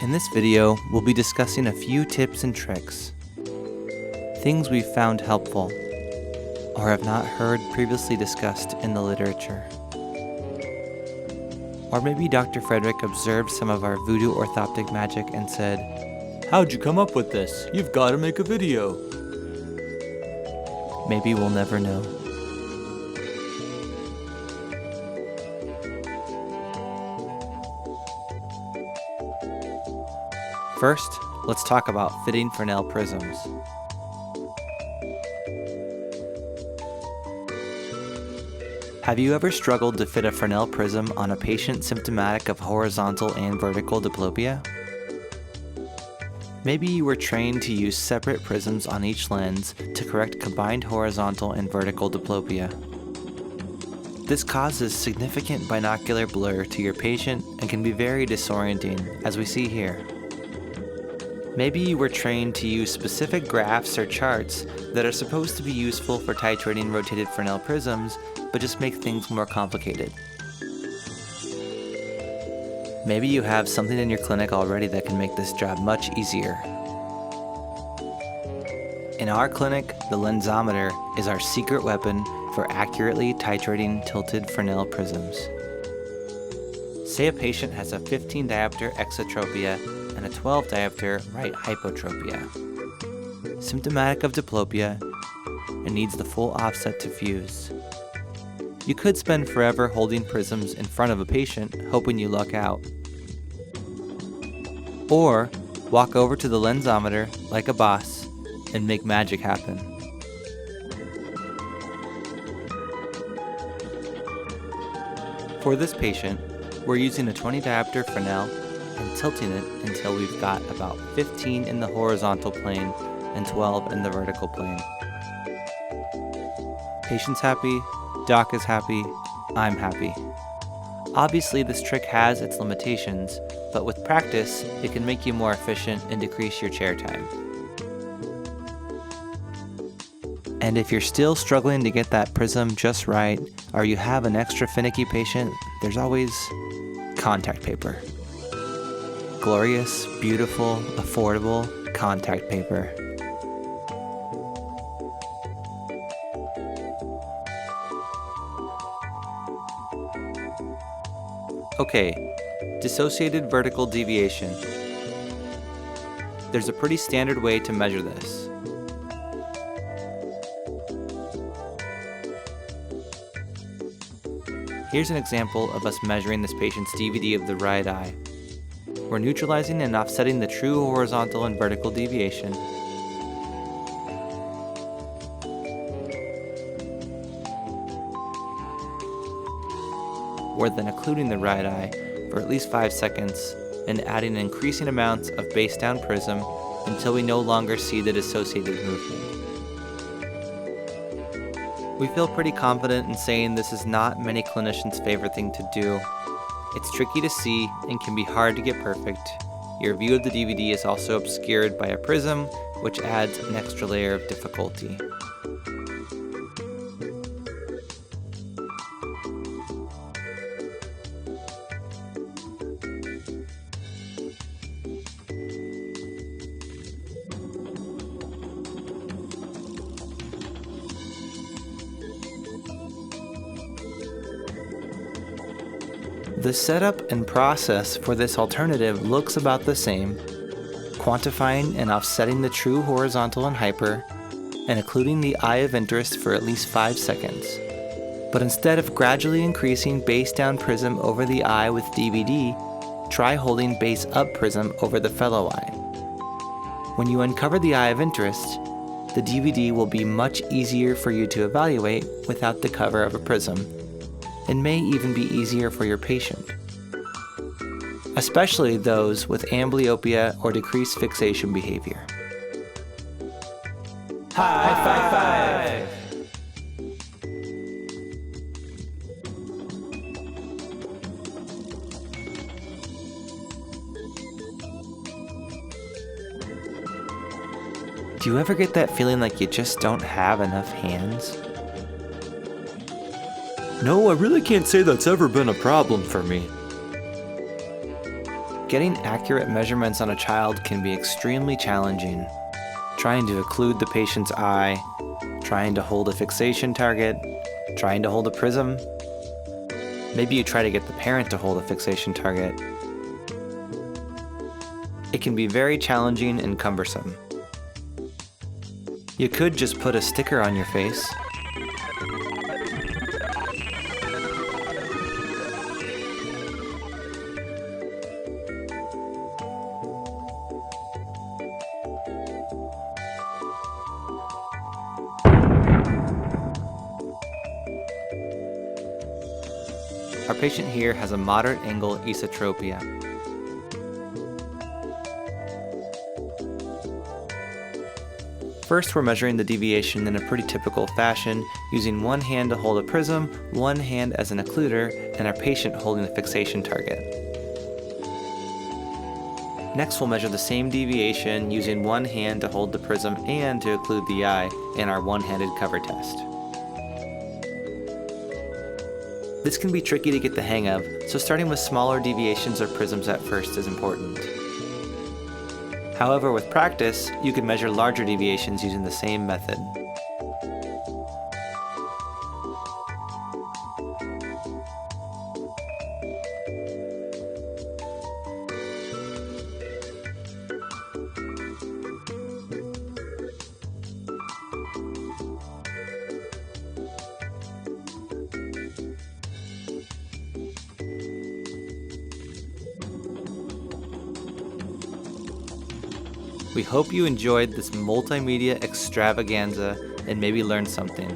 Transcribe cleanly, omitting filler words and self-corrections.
In this video, we'll be discussing a few tips and tricks, things we've found helpful, or have not heard previously discussed in the literature. Or maybe Dr. Frederick observed some of our voodoo orthoptic magic and said, "How'd you come up with this? You've got to make a video." Maybe we'll never know. First, let's talk about fitting Fresnel prisms. Have you ever struggled to fit a Fresnel prism on a patient symptomatic of horizontal and vertical diplopia? Maybe you were trained to use separate prisms on each lens to correct combined horizontal and vertical diplopia. This causes significant binocular blur to your patient and can be very disorienting, as we see here. Maybe you were trained to use specific graphs or charts that are supposed to be useful for titrating rotated Fresnel prisms, but just make things more complicated. Maybe you have something in your clinic already that can make this job much easier. In our clinic, the lensometer is our secret weapon for accurately titrating tilted Fresnel prisms. Say a patient has a 15 diopter exotropia and a 12 diopter right hypotropia, symptomatic of diplopia, and needs the full offset to fuse. You could spend forever holding prisms in front of a patient, hoping you luck out. Or walk over to the lensometer like a boss and make magic happen. For this patient, we're using a 20 diopter Fresnel and tilting it until we've got about 15 in the horizontal plane and 12 in the vertical plane. Patient's happy, doc is happy, I'm happy. Obviously this trick has its limitations, but with practice, it can make you more efficient and decrease your chair time. And if you're still struggling to get that prism just right, or you have an extra finicky patient, there's always contact paper. Glorious, beautiful, affordable contact paper. Okay, dissociated vertical deviation. There's a pretty standard way to measure this. Here's an example of us measuring this patient's DVD of the right eye. We're neutralizing and offsetting the true horizontal and vertical deviation. We're then occluding the right eye for at least 5 seconds and adding increasing amounts of base down prism until we no longer see the dissociated movement. We feel pretty confident in saying this is not many clinicians' favorite thing to do. It's tricky to see and can be hard to get perfect. Your view of the DVD is also obscured by a prism, which adds an extra layer of difficulty. The setup and process for this alternative looks about the same, quantifying and offsetting the true horizontal and hyper, and occluding the eye of interest for at least 5 seconds. But instead of gradually increasing base down prism over the eye with DVD, try holding base up prism over the fellow eye. When you uncover the eye of interest, the DVD will be much easier for you to evaluate without the cover of a prism, and may even be easier for your patient, especially those with amblyopia or decreased fixation behavior. High five! Do you ever get that feeling like you just don't have enough hands? No, I really can't say that's ever been a problem for me. Getting accurate measurements on a child can be extremely challenging. Trying to occlude the patient's eye, trying to hold a fixation target, trying to hold a prism. Maybe you try to get the parent to hold a fixation target. It can be very challenging and cumbersome. You could just put a sticker on your face. Our patient here has a moderate angle esotropia. First, we're measuring the deviation in a pretty typical fashion, using one hand to hold a prism, one hand as an occluder, and our patient holding the fixation target. Next, we'll measure the same deviation using one hand to hold the prism and to occlude the eye in our one-handed cover test. This can be tricky to get the hang of, so starting with smaller deviations or prisms at first is important. However, with practice, you can measure larger deviations using the same method. We hope you enjoyed this multimedia extravaganza and maybe learned something.